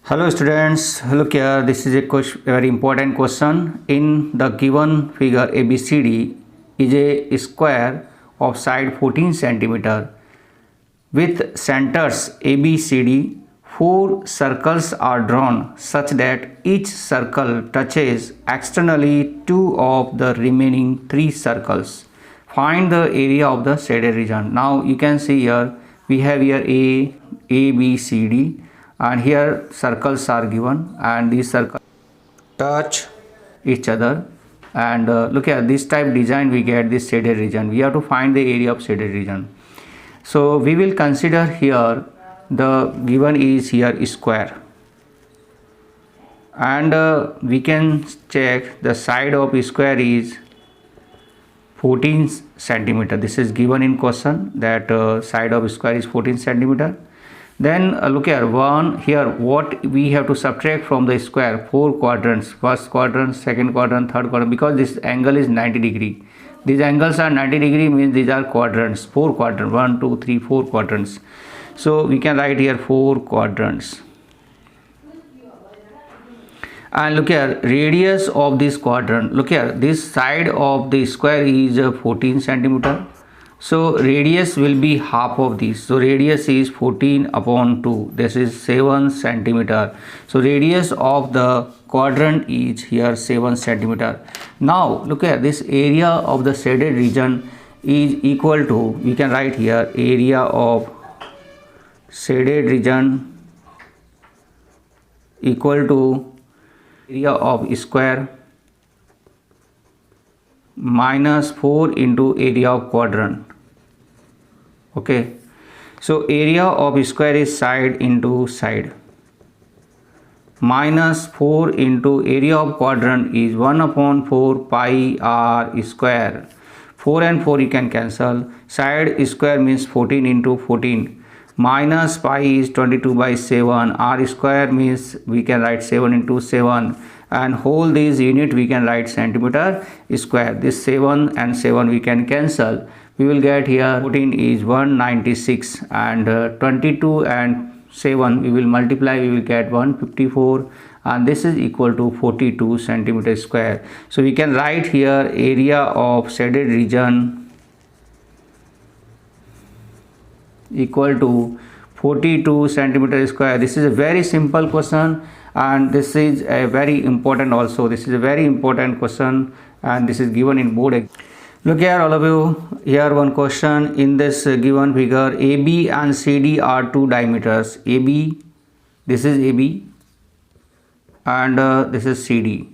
Hello students, look here, this is a very important question. In the given figure ABCD is a square of side 14 centimeter with centers ABCD. Four circles are drawn such that each circle touches externally two of the remaining three circles. Find the area of the shaded region. Now you can see here we have here A, B, C, D, and here circles are given and these circles touch each other, and look at this type design, we get this shaded region. We have to find the area of shaded region. So we will consider here the given is here square, and we can check the side of square is 14 centimeter. This is given in question that side of square is 14 centimeter. Then look here, what we have to subtract from the square, four quadrants, first quadrant, second quadrant, third quadrant, because this angle is 90 degree. These angles are 90 degree, means these are quadrants, four quadrants, 1 2 3 4 quadrants. So we can write here four quadrants. And look here, radius of this quadrant, look here, this side of the square is 14 centimeter. So radius will be half of this. So radius is 14 upon 2. This is 7 centimeter. So radius of the quadrant is here 7 centimeter. Now look at this area of the shaded region is equal to, we can write here, area of shaded region equal to area of square minus 4 into area of quadrant. Okay, so area of square is side into side, minus 4 into area of quadrant is 1 upon 4 pi r square. 4 and 4 you can cancel, side square means 14 into 14, minus pi is 22 by 7, r square means we can write 7 into 7, and whole this unit we can write centimeter square. This 7 and 7 we can cancel. We will get here 14 is 196, and 22 and 7 we will multiply, we will get 154, and this is equal to 42 centimeter square. So we can write here area of shaded region equal to 42 centimeter square. This is a very simple question, and this is a very important also. This is a very important question, and this is given in board exam. Look here all of you, here one question. In this given figure, AB and CD are two diameters. AB, this is AB, and this is CD.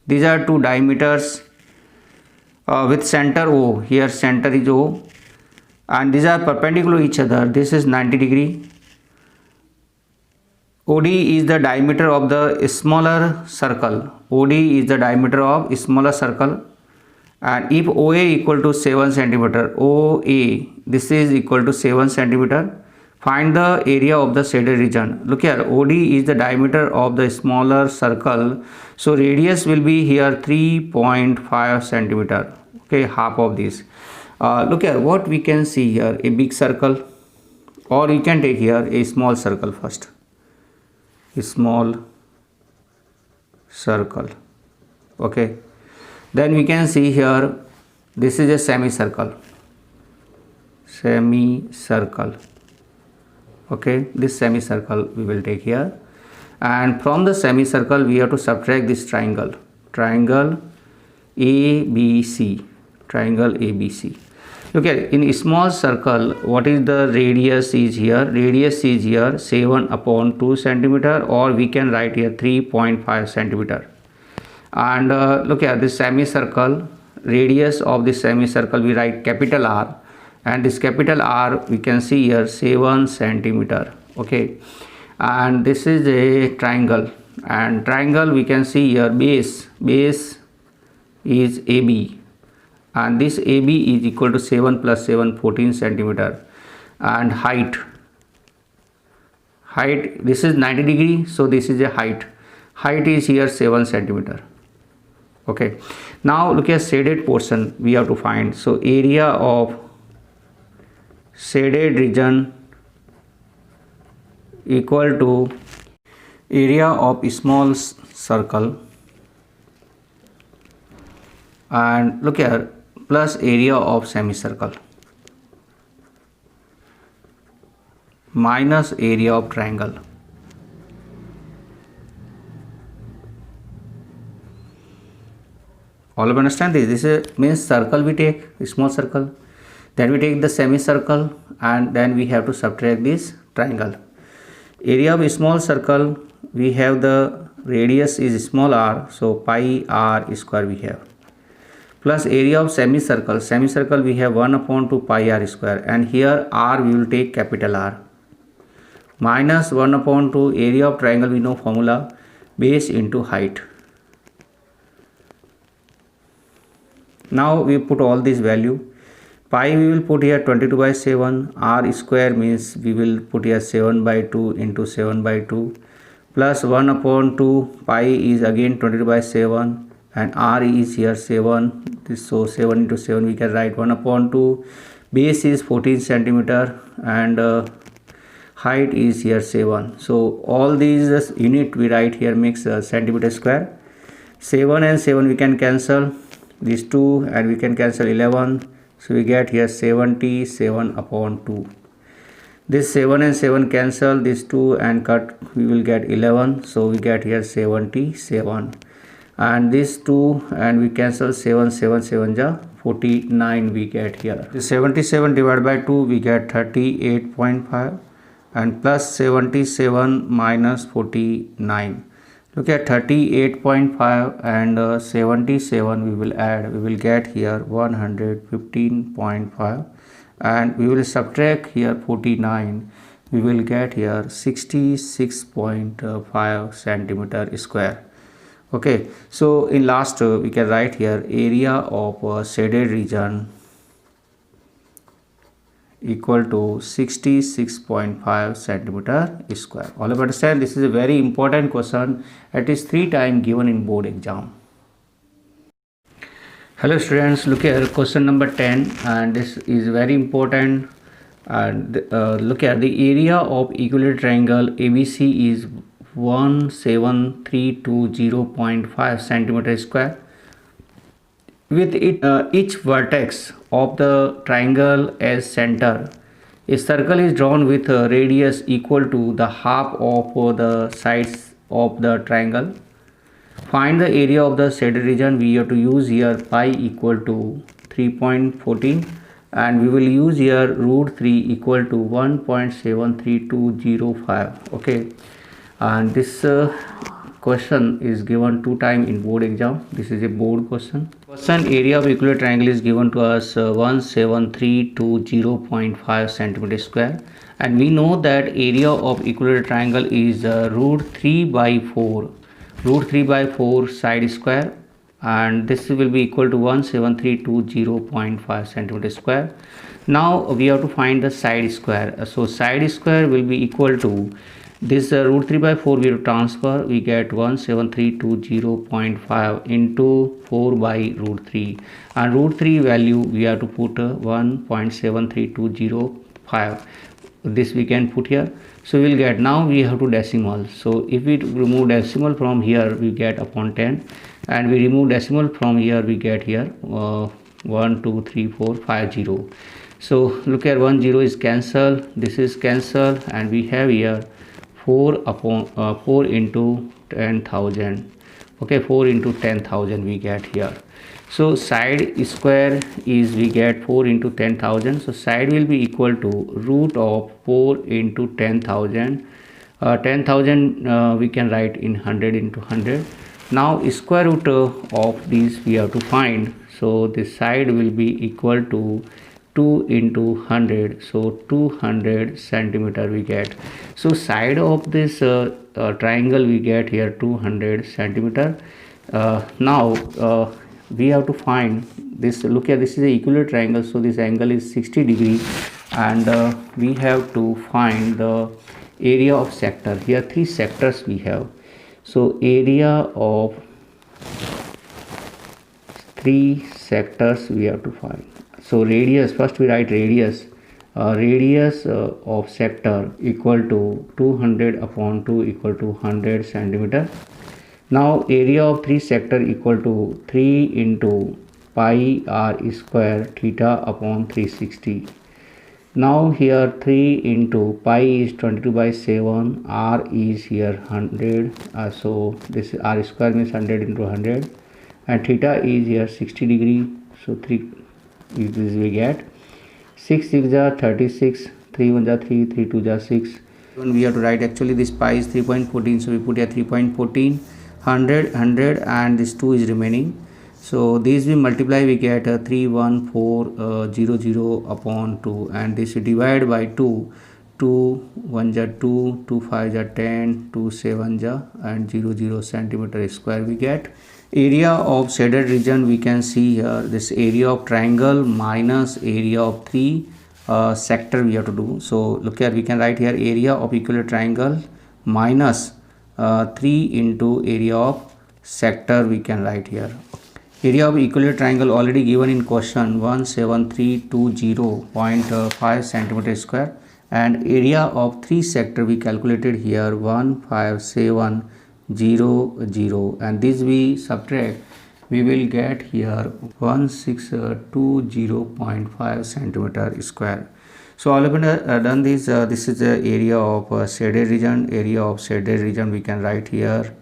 These are two diameters with center O. Here center is O, and these are perpendicular to each other. This is 90 degree. OD is the diameter of the smaller circle. OD is the diameter of smaller circle. And if OA equal to 7 centimeter, OA, this is equal to 7 centimeter, find the area of the shaded region. Look here, OD is the diameter of the smaller circle. So radius will be here 3.5 centimeter. Okay, half of this. Look here, what we can see here, a big circle, or you can take here a small circle first. A small circle. Okay. Then we can see here, this is a semicircle. Semicircle. Okay, this semicircle we will take here. And from the semicircle, we have to subtract this triangle. Triangle ABC. Triangle ABC. Look at, in a small circle, what is the radius is here? Radius is here 7 upon 2 centimeter, or we can write here 3.5 centimeter. And look at this semicircle, radius of this semicircle we write capital R, and this capital R we can see here 7 centimeter. Okay, and this is a triangle, and triangle we can see here base is AB, and this AB is equal to 7 plus 7, 14 centimeter. And height, this is 90 degree, so this is a height is here 7 centimeter. Okay, now look at shaded portion we have to find. So area of shaded region equal to area of small circle, and look here, plus area of semicircle minus area of triangle. All of you understand this? This means circle we take, small circle, then we take the semicircle, and then we have to subtract this triangle. Area of small circle, we have the radius is small r, so pi r square we have, plus area of semicircle, semicircle we have 1 upon 2 pi r square, and here r we will take capital R, minus 1 upon 2 area of triangle, we know formula, base into height. Now we put all this value. Pi we will put here 22 by 7, r square means we will put here 7 by 2 into 7 by 2, plus 1 upon 2 pi is again 22 by 7, and r is here 7, so 7 into 7 we can write 1 upon 2, base is 14 centimeter, and height is here 7. So all these unit we write here makes centimeter square. 7 and 7 we can cancel, these 2, and we can cancel 11, so we get here 77 upon 2. This 7 and 7 cancel, this 2 and cut, we will get 11, so we get here 77, and this 2 and we cancel 7 ja 49 we get here. This 77 divided by 2 we get 38.5, and plus 77 minus 49. Look at 38.5 and 77 we will add, we will get here 115.5, and we will subtract here 49, we will get here 66.5 centimeter square. Okay, so in last we can write here area of shaded region equal to 66.5 centimeter square. All of you understand, this is a very important question. It is 3 times given in board exam. Hello students, look here, question number 10, and this is very important. And look at the area of equilateral triangle ABC is 17320.5 centimeter square. With each vertex of the triangle as center, a circle is drawn with a radius equal to the half of the sides of the triangle. Find the area of the shaded region. We have to use here pi equal to 3.14, and we will use here root 3 equal to 1.73205. Okay, and this question is given 2 times in board exam. This is a board question. Question area of equilateral triangle is given to us 17320.5 centimeter square, and we know that area of equilateral triangle is root 3 by 4 side square, and this will be equal to 17320.5 centimeter square. Now we have to find the side square. So side square will be equal to this root 3 by 4 we will transfer, we get 17320.5 into 4 by root 3, and root 3 value we have to put 1.73205. This we can put here, so we will get, now we have to decimal, so if we remove decimal from here we get upon 10, and we remove decimal from here we get here 1 2 3 4 5 0. So look here, 1 0 is cancelled, this is cancelled, and we have here 4 into 10,000. Okay, 4 into 10,000 we get here. So side square is we get 4 into 10,000. So side will be equal to root of 4 into 10,000. 10,000 we can write in 100 into 100. Now square root of these we have to find. So this side will be equal to 2 into 100, so 200 centimeter we get. So side of this triangle we get here 200 centimeter. Now we have to find this. Look at, this is a equilateral triangle, so this angle is 60 degree, and we have to find the area of sector. Here 3 sectors we have, so area of 3 sectors we have to find. So radius, first we write radius, radius of sector equal to 200 upon 2 equal to 100 centimeter. Now area of 3 sector equal to 3 into pi r square theta upon 360. Now here 3 into pi is 22 by 7, r is here 100, so this r square means 100 into 100, and theta is here 60 degree, so 3 is we get 6 6 ja 36, 3 1 ja 3, 3 2 ja 6. When we have to write, actually this pi is 3.14, so we put here 3.14, 100 and this 2 is remaining. So these we multiply, we get 31400 upon 2, and this we divide by 2. 2 1 ja 2, 2 5 ja 10, 2 7 ja and 00 centimeter square we get. Area of shaded region we can see here, this area of triangle minus area of 3 sector we have to do. So look here, we can write here area of equilateral triangle minus 3 into area of sector we can write here. Area of equilateral triangle already given in question 17320.5 centimeter square, and area of 3 sector we calculated here 15700, and this we subtract, we will get here 1620.5 centimeter square. So all of it done this, this is the area of shaded region. Area of shaded region we can write here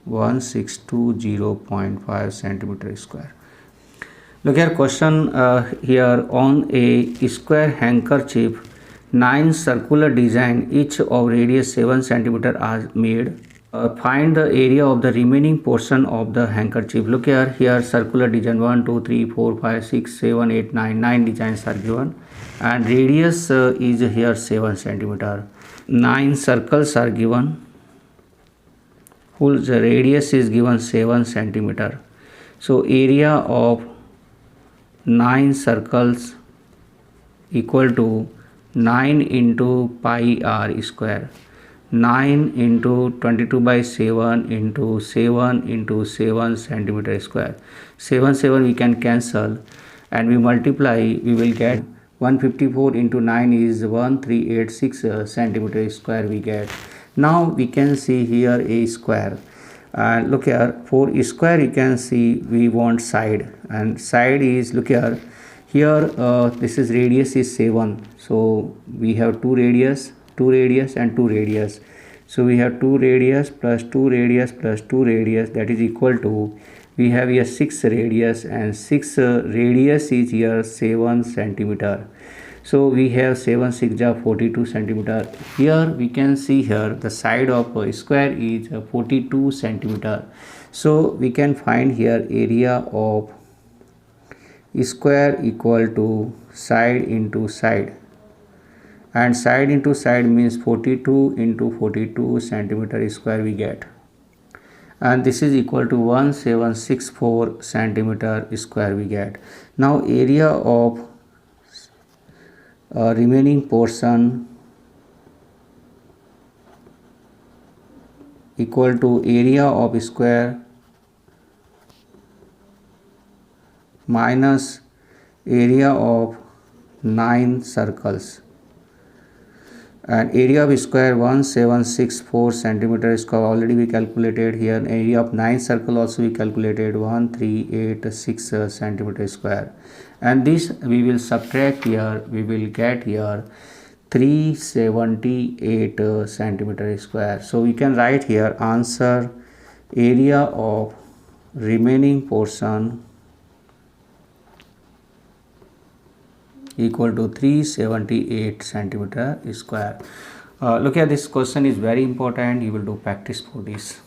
1620.5 centimeter square. Look here, question here, on a square handkerchief 9 circular design each of radius 7 centimeter are made. Find the area of the remaining portion of the handkerchief. Look here circular design 1 2 3 4 5 6 7 8 9 designs are given, and radius is here 7 centimeter. 9 circles are given, whose radius is given 7 centimeter. So area of 9 circles equal to 9 into pi r square. 9 into 22 by 7 into 7 into 7 centimeter square. 7 we can cancel, and we multiply, we will get 154 into 9 is 1386 centimeter square we get. Now we can see here a square, and look here, for square you can see we want side, and side is, look here, this is radius is 7, so we have 2 radius and 2 radius, so we have 2 radius plus 2 radius plus 2 radius, that is equal to, we have here 6 radius, and 6 radius is here 7 centimeter. So we have 7 6 ja 42 centimeter. Here we can see here the side of a square is 42 centimeter. So we can find here area of square equal to side into side, and side into side means 42 into 42 centimeter square we get, and this is equal to 1764 centimeter square we get. Now area of remaining portion equal to area of square minus area of 9 circles, and area of square 1764 centimeter square already we calculated here. Area of 9 circle also we calculated 1386 centimeter square, and this we will subtract here, we will get here 378 centimeter square. So we can write here answer, area of remaining portion equal to 378 centimeter square. Look at this question is very important, you will do practice for this.